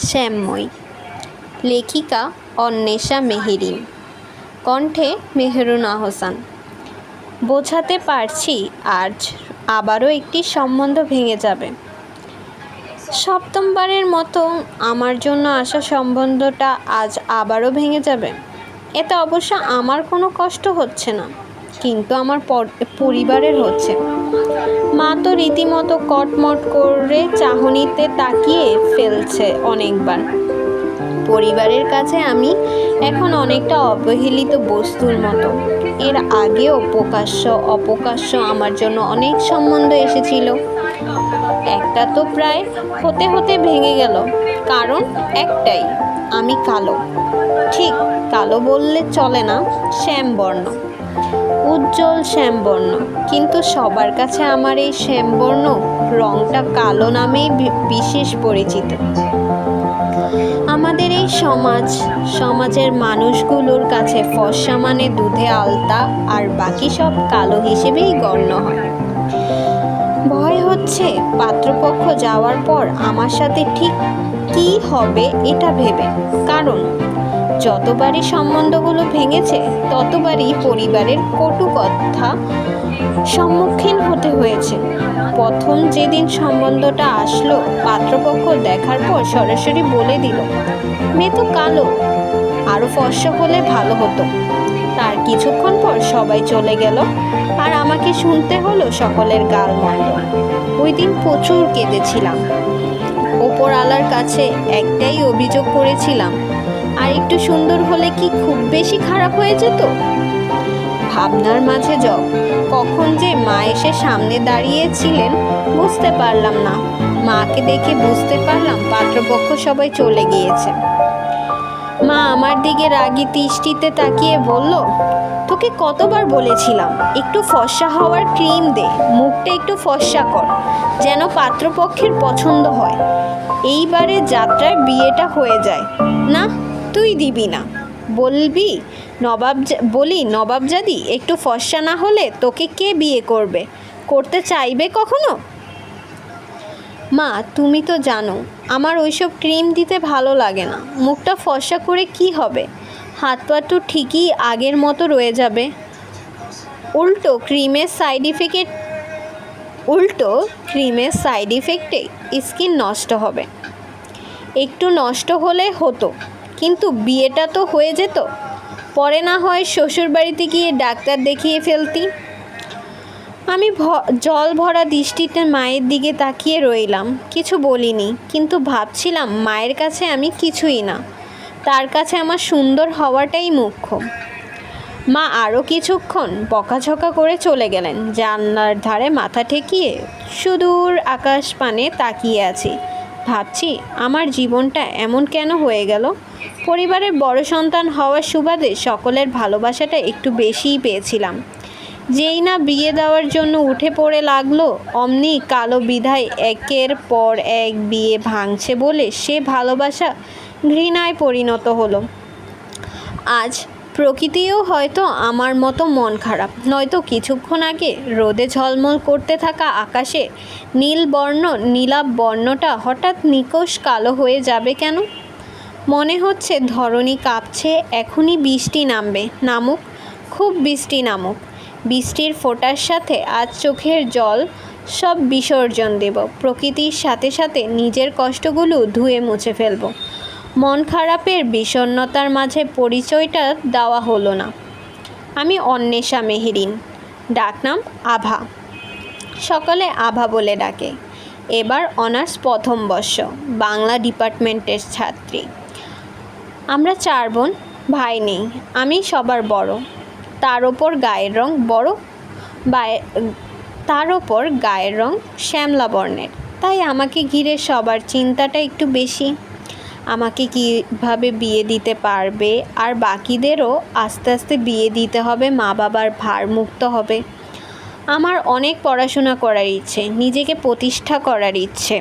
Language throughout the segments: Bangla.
শ্যামময়ী। লেখিকা অন্বেষা মেহেরিন। কণ্ঠে মেহেরুন আহসান। বোঝাতে পারছি আজ আবারও একটি সম্বন্ধ ভেঙে যাবে। সপ্তমবারের মতো আমার জন্য আসা সম্বন্ধটা আজ আবারও ভেঙে যাবে। এতে অবশ্য আমার কোনো কষ্ট হচ্ছে না, কিন্তু আমার পরিবারের হচ্ছে। মা তো রীতিমতো কটমট করে চাহনিতে তাকিয়ে ফেলছে অনেকবার। পরিবারের কাছে আমি এখন অনেকটা অবহেলিত বস্তুর মতো। এর আগেও প্রকাশ্য অপ্রকাশ্য আমার জন্য অনেক সম্বন্ধ এসেছিল। একটা তো প্রায় হতে হতে ভেঙে গেল। কারণ একটাই, আমি কালো। ঠিক কালো বললে চলে না, শ্যামবর্ণ, উজ্জ্বল শ্যামবর্ণ। কিন্তু সবার কাছে আমার এই শ্যামবর্ণ রংটা কালো নামেই বিশেষ পরিচিত। আমাদের এই সমাজের মানুষগুলোর কাছে ফর্সা মানে দুধে আলতা, আর বাকি সব কালো হিসেবেই গণ্য হয়। ভয় হচ্ছে পাত্রপক্ষ যাওয়ার পর আমার সাথে ঠিক কী হবে এটা ভেবে। কারণ যতবারই সম্বন্ধগুলো ভেঙেছে ততবারই পরিবারের কটু কথা সম্মুখীন হতে হয়েছে। প্রথম যেদিন সম্বন্ধটা আসলো, পাত্রপক্ষ দেখার পর সরাসরি বলে দিল, মেয়ে তো কালো, আরও ফর্সা হলে ভালো হতো। তার কিছুক্ষণ পর সবাই চলে গেল, আর আমাকে শুনতে হলো সকলের গালমন্দ। ওই দিন প্রচুর কেঁদেছিলাম। ওপরওয়ালার কাছে একটাই অভিযোগ করেছিলাম, আর একটু সুন্দর হলে কি খুব বেশি খারাপ হয়ে যেত? ভাবনার মাঝে কখন যে মা এসে সামনে দাঁড়িয়েছিলেন বুঝতে পারলাম না। মাকে দেখে বুঝতে পারলাম পাত্রপক্ষ সবাই চলে গিয়েছে। মা আমার দিকে রাগী দৃষ্টিতে তাকিয়ে বলল, তোকে কতবার বলেছিলাম একটু ফর্সা হওয়ার ক্রিম দে, মুখটা একটু ফর্সা কর, যেন পাত্রপক্ষের পছন্দ হয়। এইবারে যাত্রায় বিয়েটা হয়ে যায়। না, তুই দিবি না। বলি নবাবজাদি একটু ফর্সা না হলে তোকে কে বিয়ে করতে চাইবে কখনো? মা, তুমি তো জানো আমার ওইসব ক্রিম দিতে ভালো লাগে না। মুখটা ফর্সা করে কি হবে? হাত পা তো ঠিকই আগের মতো রয়ে যাবে। উল্টো ক্রিমের সাইড ইফেক্টে স্কিন নষ্ট হবে। একটু নষ্ট হলে হতো, কিন্তু বিয়েটা তো হয়ে যেত। পরে না হয় শ্বশুরবাড়িতে গিয়ে ডাক্তার দেখিয়ে ফেলতি। আমি জল ভরা দৃষ্টিতে মায়ের দিকে তাকিয়ে রইলাম। কিছু বলিনি, কিন্তু ভাবছিলাম মায়ের কাছে আমি কিছুই না, তার কাছে আমার সুন্দর হওয়াটাই মুখ্য। মা আরও কিছুক্ষণ বকাঝকা করে চলে গেলেন। জানলার ধারে মাথা ঠেকিয়ে সুদূর আকাশপানে তাকিয়ে আছি। ভাবছি আমার জীবনটা এমন কেন হয়ে গেল। পরিবারের বড় সন্তান হওয়ার সুবাদে সকলের ভালোবাসাটা একটু বেশিই পেয়েছিলাম। যেই না বিয়ে দেওয়ার জন্য উঠে পড়ে লাগলো, অমনি কালো বিধায় একের পর এক বিয়ে ভাঙছে বলে সে ভালোবাসা ঘৃণায় পরিণত হলো। আজ প্রকৃতিও হয়তো আমার মতো মন খারাপ, নয়তো কিছুক্ষণ আগে রোদে ঝলমল করতে থাকা আকাশে নীলাভ বর্ণটা হঠাৎ নিকষ কালো হয়ে যাবে কেন? মনে হচ্ছে ধরণী কাঁপছে, এখনই বৃষ্টি নামুক, খুব বৃষ্টি নামুক। বৃষ্টির ফোঁটার সাথে আজ চোখের জল সব বিসর্জন দেব। প্রকৃতির সাথে সাথে নিজের কষ্টগুলো ধুয়ে মুছে ফেলব। মন খারাপের বিষণ্ণতার মাঝে পরিচয়টা দেওয়া হলো না। আমি অন্বেষা মেহেরিন, ডাকনাম আভা। সকলে আভা বলে ডাকে। এবার অনার্স প্রথম বর্ষ, বাংলা ডিপার্টমেন্টের ছাত্রী। আমরা 4 বোন, ভাই নেই। আমি সবার বড়। তার ওপর গায়ের রং শ্যামলা বর্ণের, তাই আমাকে ঘিরে সবার চিন্তাটা একটু বেশি। আমাকে কীভাবে বিয়ে দিতে পারবে, আর বাকিদেরও আস্তে আস্তে বিয়ে দিতে হবে, মা বাবার ভার মুক্ত হবে। আমার অনেক পড়াশোনা করার ইচ্ছে, নিজেকে প্রতিষ্ঠা করার ইচ্ছে,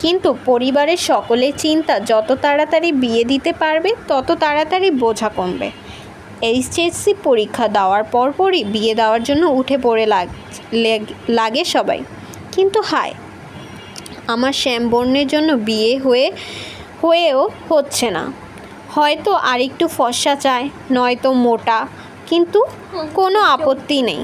কিন্তু পরিবারের সকলের চিন্তা যত তাড়াতাড়ি বিয়ে দিতে পারবে তত তাড়াতাড়ি বোঝা কমবে। এইচএসসি পরীক্ষা দেওয়ার পরপরই বিয়ে দেওয়ার জন্য উঠে পড়ে লাগে সবাই। কিন্তু হায়, আমার শ্যামবর্ণের জন্য বিয়ে হয়েও হচ্ছে না। হয়তো আরেকটু ফর্সা চায়, নয়তো মোটা, কিন্তু কোনো আপত্তি নেই।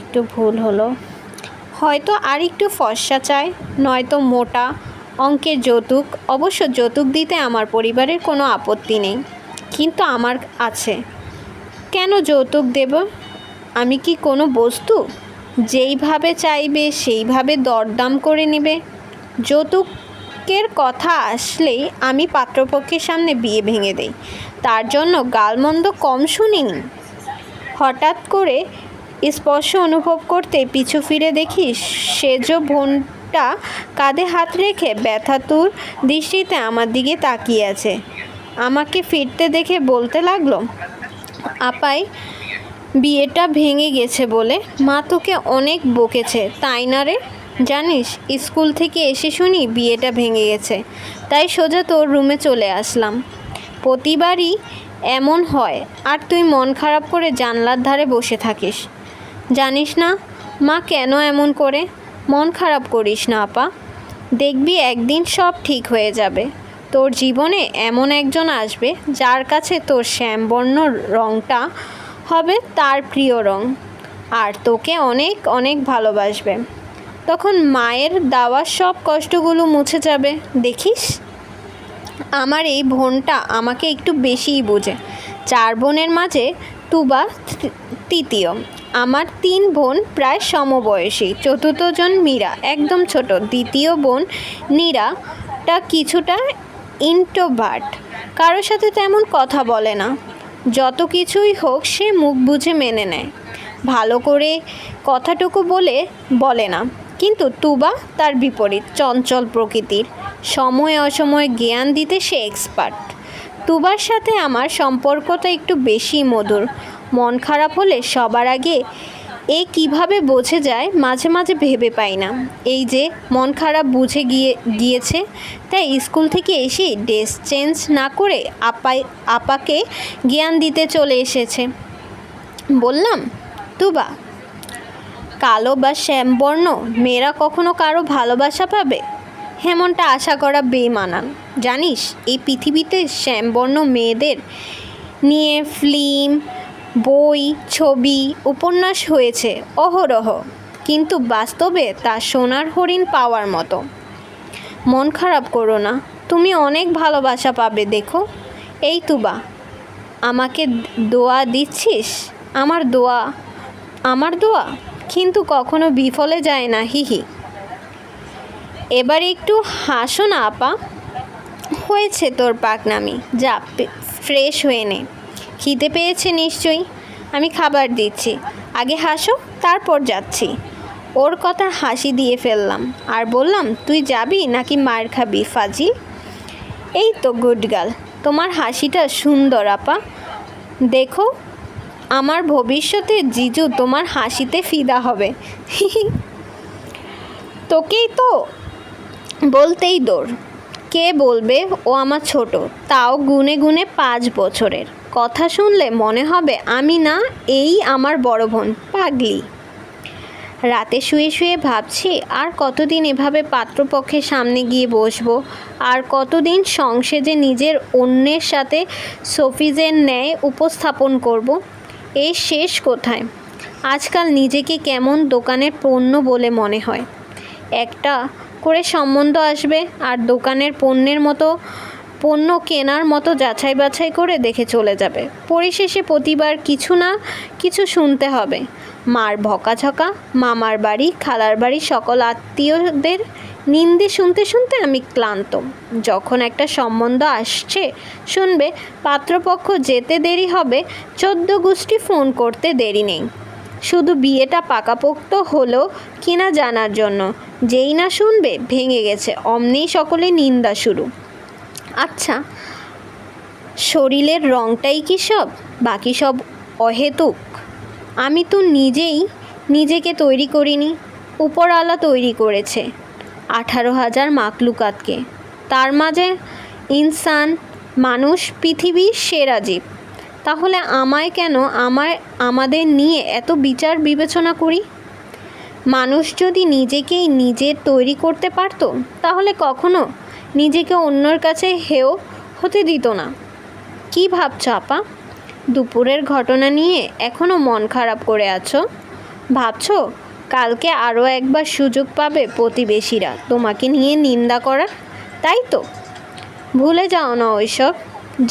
একটু ভুল হলো। হয়তো আরেকটু ফর্সা চায়, নয়তো মোটা, অঙ্কের যৌতুক। অবশ্য যৌতুক দিতে আমার পরিবারের কোনো আপত্তি নেই, কিন্তু আমার আছে। কেন যৌতুক দেব? আমি কি কোনো বস্তু? যেইভাবে চাইবে সেইভাবে দরদাম করে নেবে। যৌতুকের কথা আসলেই আমি পাত্রপক্ষের সামনে বিয়ে ভেঙে দেই। তার জন্য গালমন্দ কম শুনিনি। হঠাৎ করে স্পর্শ অনুভব করতে পিছু ফিরে দেখি সেজ বোনটা কাঁধে হাত রেখে ব্যথাতুর দৃষ্টিতে আমার দিকে তাকিয়ে আছে। আমাকে ফিরতে দেখে বলতে লাগলো, আপাই, বিয়েটা ভেঙে গেছে বলে মা তোকে অনেক বকেছে, তাই না রে? জানিস, স্কুল থেকে এসে শুনি বিয়েটা ভেঙে গেছে, তাই সোজা তোর রুমে চলে আসলাম। প্রতিবারই এমন হয়, আর তুই মন খারাপ করে জানলার ধারে বসে থাকিস। জানিস না মা কেন এমন করে? মন খারাপ করিস না আপা, দেখবি একদিন সব ঠিক হয়ে যাবে। তোর জীবনে এমন একজন আসবে যার কাছে তোর শ্যামবর্ণ রঙটা হবে তার প্রিয় রঙ, আর তোকে অনেক অনেক ভালোবাসবে। তখন মায়ের দেওয়া সব কষ্টগুলো মুছে যাবে, দেখিস। আমার এই বোনটা আমাকে একটু বেশিই বোঝে। 4 বোনের মাঝে তুবা তৃতীয়। আমার 3 বোন প্রায় সমবয়সী। চতুর্থ জন মীরা, একদম ছোট। দ্বিতীয় বোন নীরাটা কিছুটা ইন্ট্রোভার্ট, কারোর সাথে তেমন কথা বলে না। যত কিছুই হোক সে মুখ বুঝে মেনে নেয়, ভালো করে কথাটুকু বলে না। কিন্তু তুবা তার বিপরীত, চঞ্চল প্রকৃতির। সময় অসময়ে জ্ঞান দিতে সে এক্সপার্ট। তুবার সাথে আমার সম্পর্কটা একটু বেশি মধুর। মন খারাপ হলে সবার আগে কিভাবে বোঝে যায় মাঝে মাঝে ভেবে পাই না। এই যে মন খারাপ বুঝে গিয়েছে, তাই স্কুল থেকে এসে ড্রেস চেঞ্জ না করে আপাকে জ্ঞান দিতে চলে এসেছে। বললাম, তুবা, কালো বা শ্যামবর্ণ মেয়েরা কখনো কারো ভালোবাসা পাবে? এমনটা আশা করা বেমানান। জানিস, এই পৃথিবীতে শ্যামবর্ণ মেয়েদের নিয়ে ফিল্ম, বই, ছবি, উপন্যাস হয়েছে অহরহ, কিন্তু বাস্তবে তা সোনার হরিণ পাওয়ার মতো। মন খারাপ করো না, তুমি অনেক ভালোবাসা পাবে দেখো। এই তুবা, আমাকে দোয়া দিচ্ছিস? আমার দোয়া কিন্তু কখনো বিফলে যায় না, হিহি। এবার একটু হাসো না আপা। হয়েছে তোর পাকনামি, যা ফ্রেশ হয়ে নে। খিদে পেয়েছে নিশ্চয়ই, আমি খাবার দিচ্ছি। আগে হাসো, তারপর যাচ্ছি। ওর কথা হাসি দিয়ে ফেললাম আর বললাম, তুই যাবি নাকি মার খাবি ফাজিল? এই তো গুড গার্ল, তোমার হাসিটা সুন্দর আপা। দেখো, আমার ভবিষ্যতে জিজু তোমার হাসিতে ফিদা হবে। তোকেই তো বলতেই দৌড়। কে বলবে ও আমার ছোট, তাও গুনে গুনে 5 বছরের। কথা শুনলে মনে হবে আমি না, এই আমার বড় বোন। পাগলি। রাতে শুয়ে শুয়ে ভাবছি, আর কতদিন এভাবে পাত্রপক্ষের সামনে গিয়ে বসবো, আর কতদিন সংসেজে নিজের অন্যের সাথে সফিজের ন্যায় উপস্থাপন করব। এর শেষ কোথায়? আজকাল নিজেকে কেমন দোকানের পণ্য বলে মনে হয়। একটা করে সম্বন্ধ আসবে আর দোকানের পণ্য কেনার মতো যাচাই বাছাই করে দেখে চলে যাবে। পরিশেষে প্রতিবার কিছু না কিছু শুনতে হবে। মার বকাঝকা, মামার বাড়ি, খালার বাড়ি, সকল আত্মীয়দের নিন্দে শুনতে শুনতে আমি ক্লান্ত। যখন একটা সম্বন্ধ আসছে শুনবে, পাত্রপক্ষ যেতে দেরি হবে, 14 গোষ্ঠী ফোন করতে দেরি নেই, শুধু বিয়েটা পাকাপোক্ত হলো কিনা জানার জন্য। যেই না শুনবে ভেঙে গেছে, অমনিই সকলে নিন্দা শুরু। আচ্ছা, শরীরের রঙটাই কি সব? বাকি সব অহেতুক। আমি তো নিজেকে তৈরি করিনি, উপরওয়ালা তৈরি করেছে 18,000 মাকলুকাতকে। তার মাঝে ইনসান, মানুষ, পৃথিবীর সেরা জীব। তাহলে আমায় কেন আমাদের নিয়ে এত বিচার বিবেচনা করি? মানুষ যদি নিজেকেই নিজে তৈরি করতে পারতো তাহলে কখনো নিজেকে অন্যর কাছে হেয় হতে দিত না। কি ভাবছো আপা? দুপুরের ঘটনা নিয়ে এখনও মন খারাপ করে আছো? ভাবছো কালকে আরও একবার সুযোগ পাবে প্রতিবেশীরা তোমাকে নিয়ে নিন্দা করার, তাই তো? ভুলে যাও না ওইসব।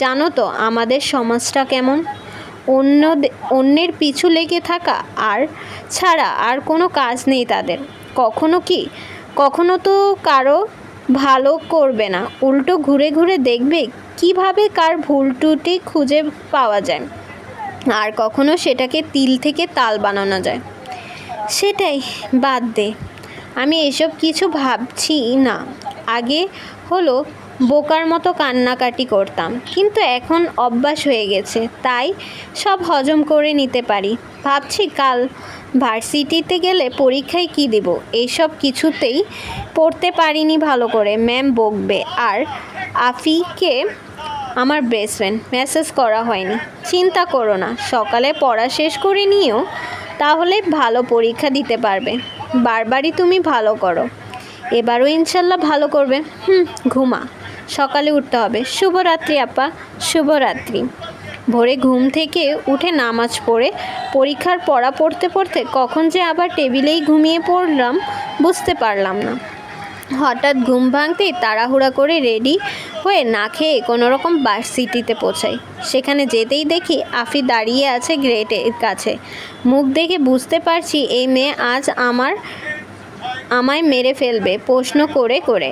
জানো তো আমাদের সমাজটা কেমন, অন্যের পিছু লেগে থাকা আর ছাড়া আর কোনো কাজ নেই তাদের। কখনো তো কারো ভালো করবে না, উল্টো ঘুরে ঘুরে দেখবে কিভাবে কার ভুল ত্রুটি খুঁজে পাওয়া যায়, আর কখনো সেটাকে তিল থেকে তাল বানানো যায়। সেটাই, বাদ দে, আমি এসব কিছু ভাবছি না। আগে হলো বোকার মতো কান্নাকাটি করতাম, কিন্তু এখন অভ্যাস হয়ে গেছে, তাই সব হজম করে নিতে পারি। ভাবছি কাল ভার্সিটিতে গেলে পরীক্ষায় কি দেব। এইসব কিছুতেই পড়তে পারিনি ভালো করে, ম্যাম বকবে। আর আফিকে, আমার বেস্ট ফ্রেন্ড, মেসেজ করা হয়নি। চিন্তা করো না, সকালে পড়া শেষ করে নিও, তাহলে ভালো পরীক্ষা দিতে পারবে। বারবারই তুমি ভালো করো, এবারও ইনশাল্লাহ ভালো করবে। ঘুমা, সকালে উঠতে হবে। শুভরাত্রি আপা, শুভরাত্রি। ভোরে ঘুম থেকে উঠে নামাজ পড়ে পরীক্ষার পড়া পড়তে পড়তে কখন যে আবার টেবিলেই ঘুমিয়ে পড়লাম বুঝতে পারলাম না। হঠাৎ ঘুম ভাঙতেই তাড়াহুড়া করে রেডি হয়ে না খেয়ে কোনোরকম ভার্সিটিতে পৌঁছাই। সেখানে যেতেই দেখি আফি দাঁড়িয়ে আছে গেটের কাছে। মুখ দেখে বুঝতে পারছি এই মেয়ে আজ আমায় মেরে ফেলবে প্রশ্ন করে করে।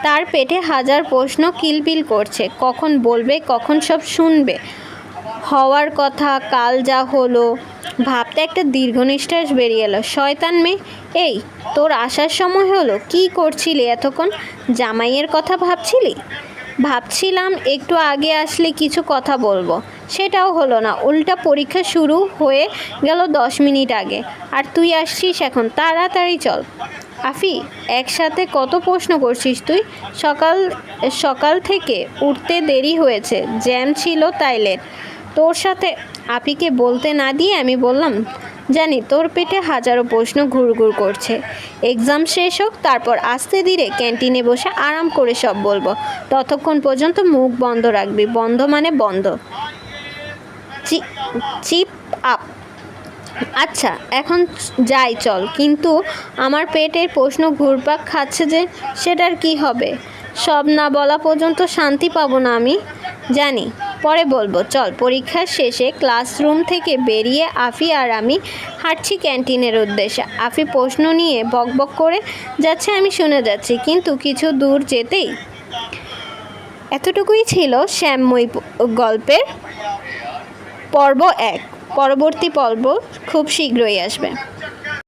তার পেটে হাজার প্রশ্ন কিলবিল করছে, কখন বলবে, কখন সব শুনবে। হওয়ার কথা কাল যা হলো ভাবতে একটা দীর্ঘ নিঃশ্বাস বেরিয়ে এলো। শয়তান মেয়ে, এই তোর আসার সময় হলো, কি করছিলি এতক্ষণ? জামাইয়ের কথা ভাবছিলি? ভাবছিলাম একটু আগে আসলে কিছু কথা বলবো, সেটাও হলো না, উল্টা পরীক্ষা শুরু হয়ে গেল 10 মিনিট আগে, আর তুই আসছিস এখন? তাড়াতাড়ি চল। আফি, একসাথে কত প্রশ্ন করছিস তুই? সকাল থেকে উঠতে দেরি হয়েছে, জ্যাম ছিল তাই লেট। তোর সাথে আপিকে বলতে না দিয়ে আমি বললাম, জানি তোর পেটে হাজারো প্রশ্ন ঘুরঘুর করছে। এক্সাম শেষ হোক, তারপর আস্তে ধীরে ক্যান্টিনে বসে আরাম করে সব বলবো। ততক্ষণ পর্যন্ত মুখ বন্ধ রাখবি। বন্ধ মানে বন্ধ। চিপ আপ। আচ্ছা এখন যাই চল, কিন্তু আমার পেটের প্রশ্ন ঘুরপাক খাচ্ছে যে, সেটার কি হবে? সব না বলা পর্যন্ত শান্তি পাবো না আমি। জানি, পরে বলবো। চল। পরীক্ষা শেষে ক্লাসরুম থেকে বেরিয়ে আফি আর আমি হাঁটছি ক্যান্টিনের উদ্দেশ্যে। আফি প্রশ্ন নিয়ে বকবক করে যাচ্ছে, আমি শুনে যাচ্ছি, কিন্তু কিছু দূর যেতেই। এতটুকুই ছিল শ্যামময়ী গল্পের পর্ব 1। পরবর্তী পর্ব খুব শীঘ্রই আসবে।